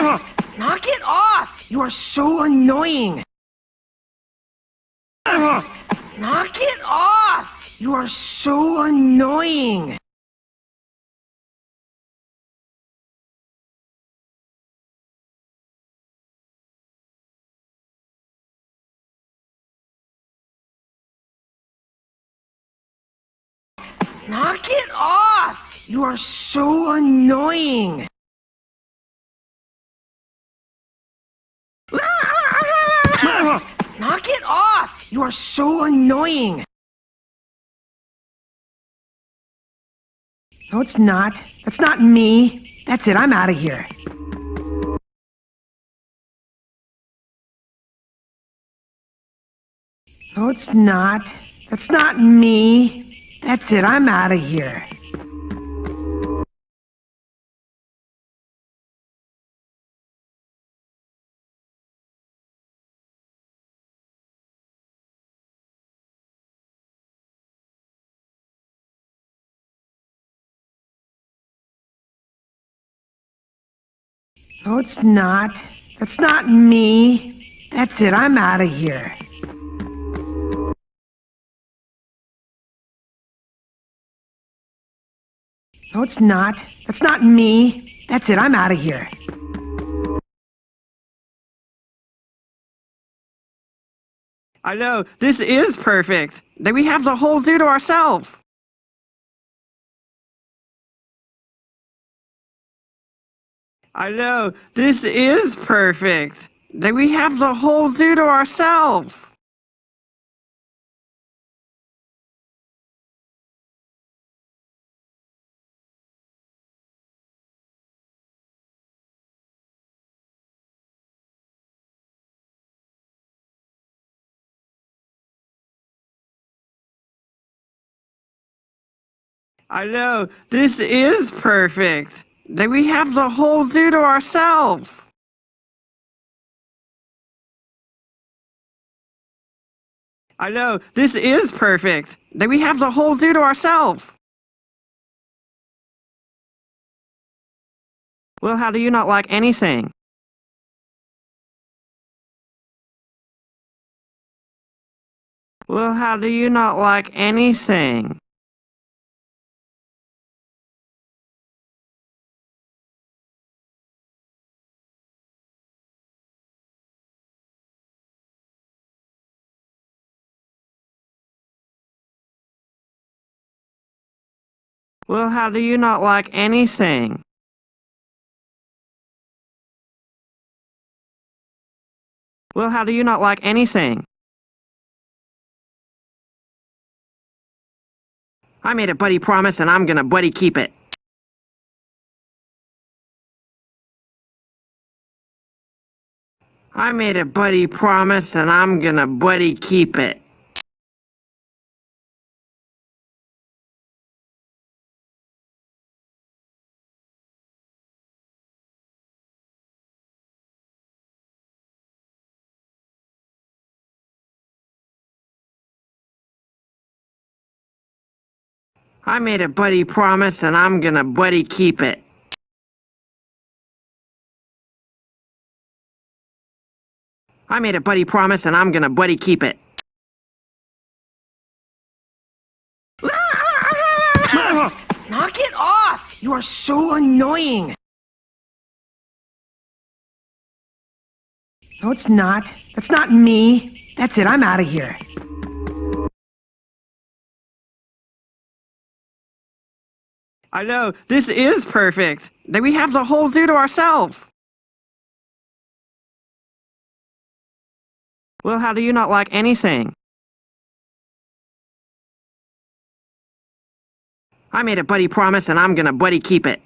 Knock it off! You are so annoying! Knock it off! You are so annoying! Knock it off! You are so annoying! Knock it off! You are so annoying! No, it's not. That's not me. That's it, I'm out of here. No, it's not. That's not me. That's it, I'm out of here. No, it's not. That's not me. That's it, I'm out of here. No, it's not. That's not me. That's it, I'm out of here. I know, this is perfect. Then we have the whole zoo to ourselves. I know, this is perfect. Then we have the whole zoo to ourselves. I know, this is perfect. Then we have the whole zoo to ourselves. I know, this is perfect. Then we have the whole zoo to ourselves. Well, how do you not like anything? Well, how do you not like anything? Well, how do you not like anything? Well, how do you not like anything? I made a buddy promise and I'm gonna buddy keep it. I made a buddy promise and I'm gonna buddy keep it. I made a buddy promise and I'm gonna buddy keep it. I made a buddy promise and I'm gonna buddy keep it. Knock it off! You are so annoying! No, it's not. That's not me. That's it, I'm out of here. I know, this is perfect. Then we have the whole zoo to ourselves. Well, how do you not like anything? I made a buddy promise and I'm gonna buddy keep it.